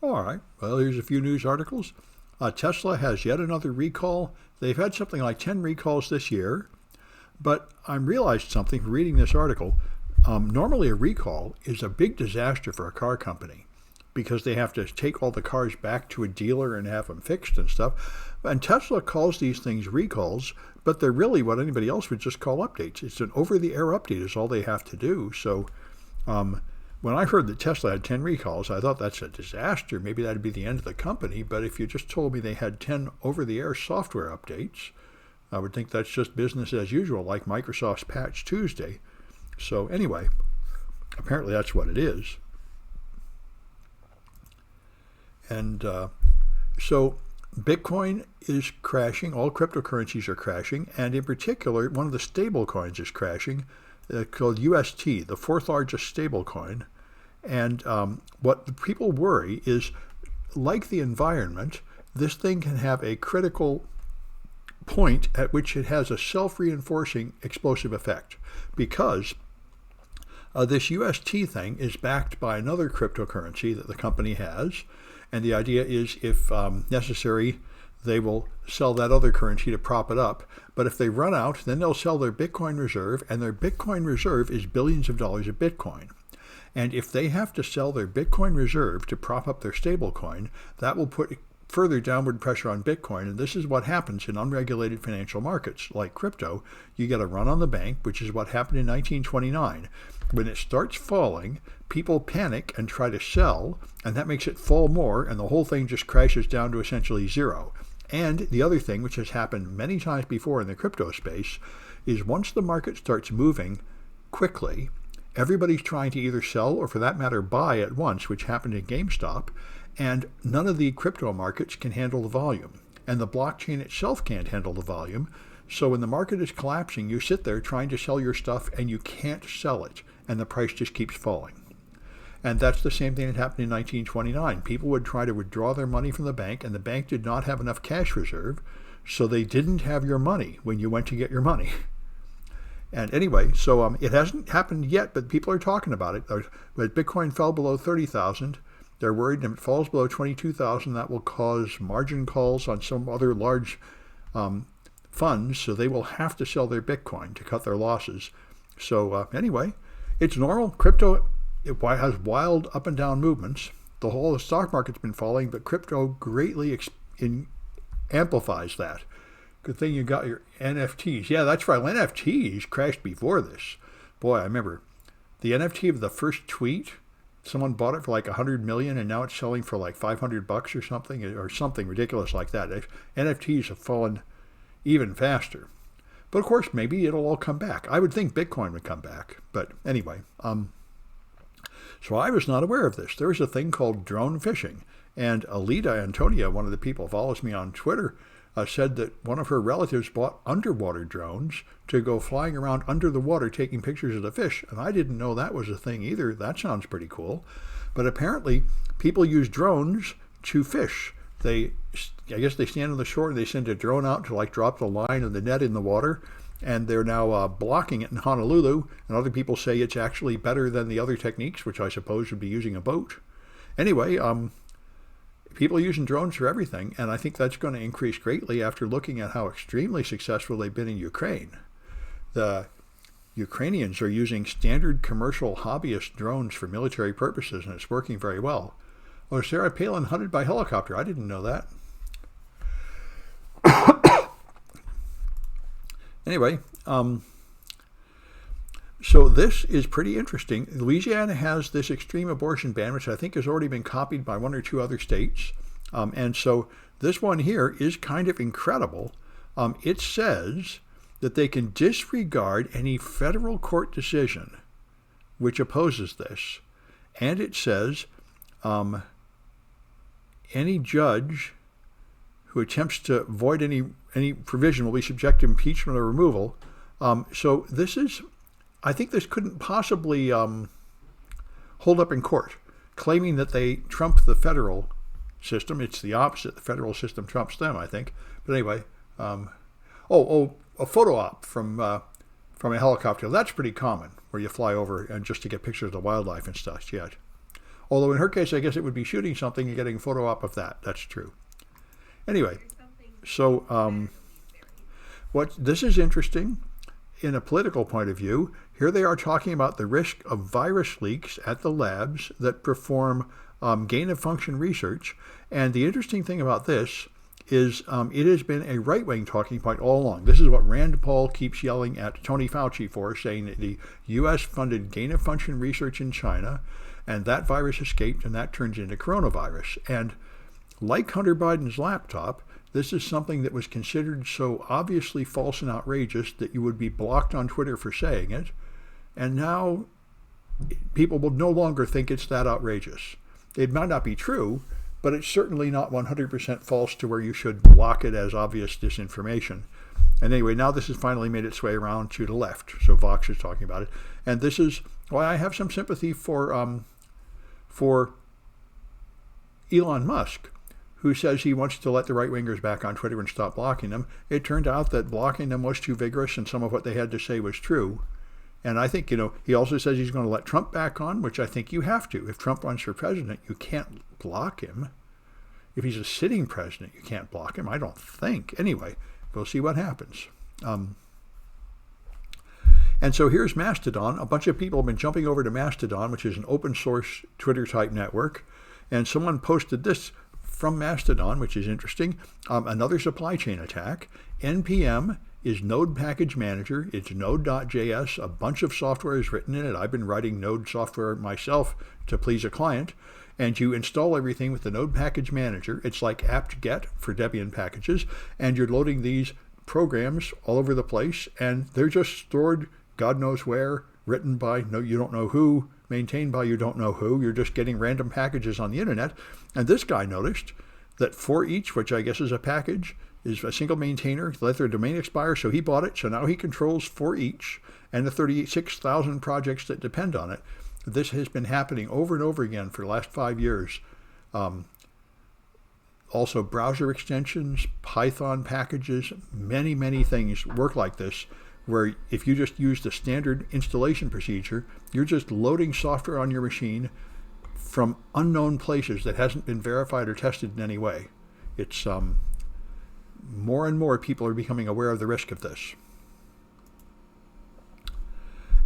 All right. Well, here's a few news articles. Tesla has yet another recall. They've had something like 10 recalls this year, but I realized something from reading this article. Normally, a recall is a big disaster for a car company because they have to take all the cars back to a dealer and have them fixed and stuff. And Tesla calls these things recalls, but they're really what anybody else would just call updates. It's an over-the-air update is all they have to do. So when I heard that Tesla had 10 recalls, I thought that's a disaster. Maybe that'd be the end of the company. But if you just told me they had 10 over-the-air software updates, I would think that's just business as usual, like Microsoft's Patch Tuesday. So anyway, apparently that's what it is. And so Bitcoin is crashing. All cryptocurrencies are crashing. And in particular, one of the stable coins is crashing, called UST, the fourth largest stable coin. And what the people worry is, like the environment, this thing can have a critical point at which it has a self-reinforcing explosive effect, because this UST thing is backed by another cryptocurrency that the company has, and the idea is, if necessary, they will sell that other currency to prop it up. But if they run out, then they'll sell their Bitcoin reserve, and their Bitcoin reserve is billions of dollars of Bitcoin. And if they have to sell their Bitcoin reserve to prop up their stablecoin, that will put further downward pressure on Bitcoin. And this is what happens in unregulated financial markets like crypto. You get a run on the bank, which is what happened in 1929. When it starts falling, people panic and try to sell, and that makes it fall more, and the whole thing just crashes down to essentially zero. And the other thing, which has happened many times before in the crypto space, is once the market starts moving quickly, everybody's trying to either sell or, for that matter, buy at once, which happened in GameStop, and none of the crypto markets can handle the volume. And the blockchain itself can't handle the volume. So when the market is collapsing, you sit there trying to sell your stuff, and you can't sell it, and the price just keeps falling. And that's the same thing that happened in 1929. People would try to withdraw their money from the bank, and the bank did not have enough cash reserve, so they didn't have your money when you went to get your money. And anyway, so it hasn't happened yet, but people are talking about it. But Bitcoin fell below 30,000. They're worried if it falls below 22,000, that will cause margin calls on some other large funds, so they will have to sell their Bitcoin to cut their losses. So anyway, it's normal. Crypto, it has wild up and down movements. The whole stock market's been falling, but crypto greatly amplifies that. Good thing you got your NFTs. Yeah, that's right. NFTs crashed before this. Boy, I remember the NFT of the first tweet. Someone bought it for like 100 million, and now it's selling for like $500 or something ridiculous like that. NFTs have fallen even faster. But of course, maybe it'll all come back. I would think Bitcoin would come back. But anyway, so I was not aware of this. There is a thing called drone fishing. And Alita Antonia, one of the people who follows me on Twitter, said that one of her relatives bought underwater drones to go flying around under the water taking pictures of the fish. And I didn't know that was a thing either. That sounds pretty cool. But apparently, people use drones to fish. I guess they stand on the shore and they send a drone out to like drop the line of the net in the water. And they're now blocking it in Honolulu. And other people say it's actually better than the other techniques, which I suppose would be using a boat. Anyway, people are using drones for everything, and I think that's going to increase greatly after looking at how extremely successful they've been in Ukraine. The Ukrainians are using standard commercial hobbyist drones for military purposes, and it's working very well. Oh, Sarah Palin hunted by helicopter. I didn't know that. Anyway, so this is pretty interesting. Louisiana has this extreme abortion ban, which I think has already been copied by one or two other states. And so this one here is kind of incredible. It says that they can disregard any federal court decision which opposes this. And it says any judge who attempts to void any provision will be subject to impeachment or removal. So this is, I think this couldn't possibly hold up in court, claiming that they trump the federal system. It's the opposite. The federal system trumps them, I think. But anyway, a photo op from a helicopter. That's pretty common, where you fly over and just to get pictures of the wildlife and stuff. Yeah. Although in her case, I guess it would be shooting something and getting a photo op of that. That's true. Anyway, so what this is interesting in a political point of view. Here they are talking about the risk of virus leaks at the labs that perform gain-of-function research. And the interesting thing about this is it has been a right-wing talking point all along. This is what Rand Paul keeps yelling at Tony Fauci for, saying that the U.S. funded gain-of-function research in China, and that virus escaped, and that turns into coronavirus. And like Hunter Biden's laptop, this is something that was considered so obviously false and outrageous that you would be blocked on Twitter for saying it. And now people will no longer think it's that outrageous. It might not be true, but it's certainly not 100% false to where you should block it as obvious disinformation. And anyway, now this has finally made its way around to the left. So Vox is talking about it. And this is why I have some sympathy for Elon Musk, who says he wants to let the right-wingers back on Twitter and stop blocking them. It turned out that blocking them was too vigorous and some of what they had to say was true. And I think, he also says he's going to let Trump back on, which I think you have to. If Trump runs for president, you can't block him. If he's a sitting president, you can't block him, I don't think. Anyway, we'll see what happens. And so here's Mastodon. A bunch of people have been jumping over to Mastodon, which is an open source Twitter-type network. And someone posted this from Mastodon, which is interesting. Another supply chain attack. NPM is Node Package Manager. It's Node.js. A bunch of software is written in it. I've been writing Node software myself to please a client. And you install everything with the Node Package Manager. It's like apt-get for Debian packages. And you're loading these programs all over the place. And they're just stored God knows where, written by you don't know who, maintained by you don't know who. You're just getting random packages on the internet. And this guy noticed that for each, which I guess is a package, is a single maintainer, let their domain expire, so he bought it. So now he controls for each and the 36,000 projects that depend on it. This has been happening over and over again for the last 5 years. Also, browser extensions, Python packages, many, many things work like this, where if you just use the standard installation procedure, you're just loading software on your machine from unknown places that hasn't been verified or tested in any way. It's more and more people are becoming aware of the risk of this.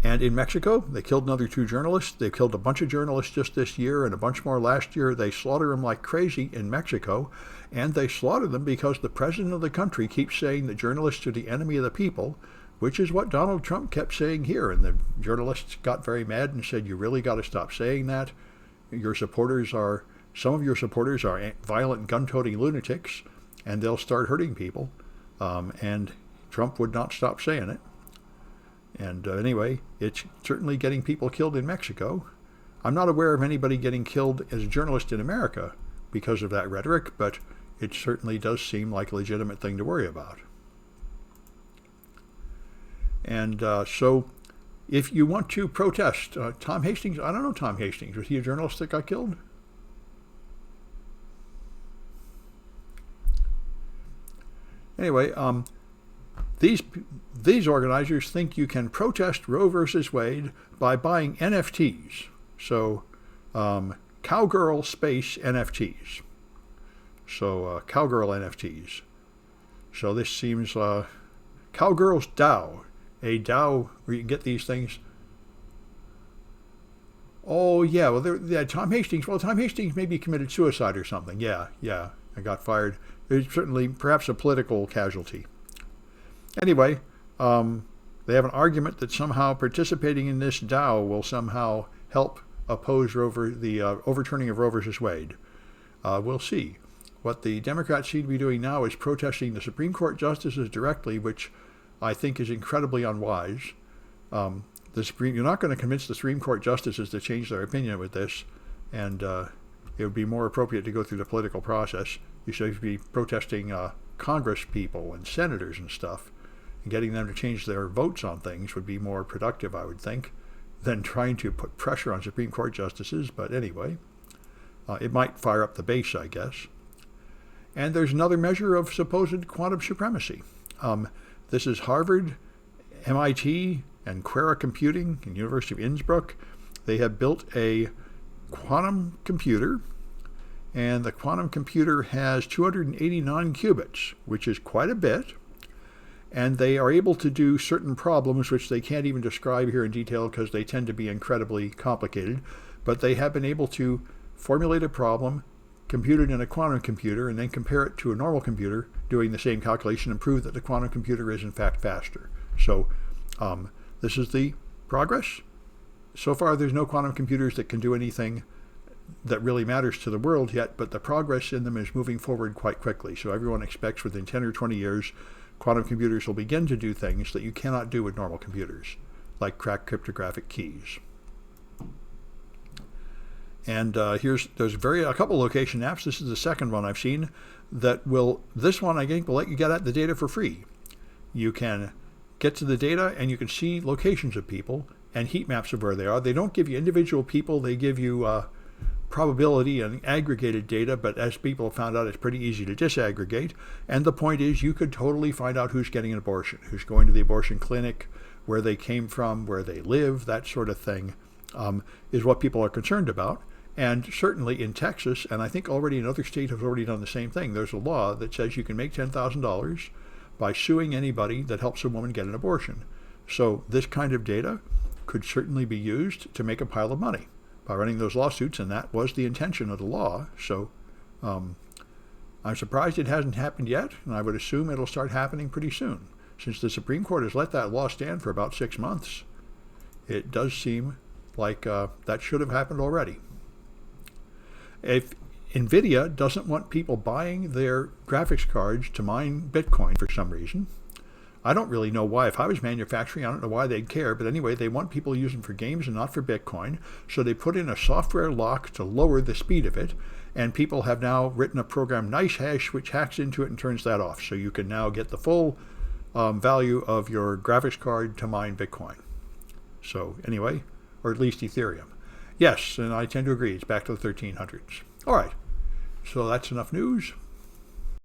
And in Mexico, they killed another 2 journalists. They killed a bunch of journalists just this year and a bunch more last year. They slaughter them like crazy in Mexico. And they slaughter them because the president of the country keeps saying that journalists are the enemy of the people, which is what Donald Trump kept saying here. And the journalists got very mad and said, you really got to stop saying that. Some of your supporters are violent gun-toting lunatics, and they'll start hurting people. And Trump would not stop saying it. And anyway, it's certainly getting people killed in Mexico. I'm not aware of anybody getting killed as a journalist in America because of that rhetoric, but it certainly does seem like a legitimate thing to worry about. And so if you want to protest, Tom Hastings, I don't know Tom Hastings. Was he a journalist that got killed? Anyway, these organizers think you can protest Roe versus Wade by buying NFTs. So cowgirl space NFTs. So cowgirl NFTs. So this seems Cowgirls DAO. A DAO where you can get these things. Oh, yeah. Well, Tom Hastings. Well, Tom Hastings maybe committed suicide or something. Yeah. I got fired. There's certainly perhaps a political casualty. Anyway, they have an argument that somehow participating in this DAO will somehow help oppose the overturning of Roe versus Wade. We'll see. What the Democrats seem to be doing now is protesting the Supreme Court justices directly, which I think is incredibly unwise. You're not going to convince the Supreme Court justices to change their opinion with this, and it would be more appropriate to go through the political process. You should be protesting Congress people and senators and stuff, and getting them to change their votes on things would be more productive, I would think, than trying to put pressure on Supreme Court justices. But anyway, it might fire up the base, I guess. And there's another measure of supposed quantum supremacy. This is Harvard, MIT, and Quera Computing and University of Innsbruck. They have built a quantum computer, and the quantum computer has 289 qubits, which is quite a bit. And they are able to do certain problems which they can't even describe here in detail because they tend to be incredibly complicated. But they have been able to formulate a problem, compute it in a quantum computer, and then compare it to a normal computer doing the same calculation and prove that the quantum computer is in fact faster. So this is the progress. So far there's no quantum computers that can do anything that really matters to the world yet, but the progress in them is moving forward quite quickly. So everyone expects within 10 or 20 years quantum computers will begin to do things that you cannot do with normal computers, like crack cryptographic keys. And there's a couple location apps. This is the second one I've seen that this one I think will let you get at the data for free. You can get to the data and you can see locations of people and heat maps of where they are. They don't give you individual people, they give you probability and aggregated data, but as people have found out, it's pretty easy to disaggregate. And the point is you could totally find out who's getting an abortion, who's going to the abortion clinic, where they came from, where they live, that sort of thing is what people are concerned about. And certainly in Texas, and I think already in other states have already done the same thing, there's a law that says you can make $10,000 by suing anybody that helps a woman get an abortion. So this kind of data could certainly be used to make a pile of money by running those lawsuits, and that was the intention of the law. So I'm surprised it hasn't happened yet, and I would assume it'll start happening pretty soon. Since the Supreme Court has let that law stand for about 6 months, it does seem like that should have happened already. If NVIDIA doesn't want people buying their graphics cards to mine Bitcoin for some reason, I don't really know why. If I was manufacturing, I don't know why they'd care. But anyway, they want people using for games and not for Bitcoin. So they put in a software lock to lower the speed of it. And people have now written a program, NiceHash, which hacks into it and turns that off. So you can now get the full value of your graphics card to mine Bitcoin. So anyway, or at least Ethereum. Yes, and I tend to agree. It's back to the 1300s. All right. So that's enough news.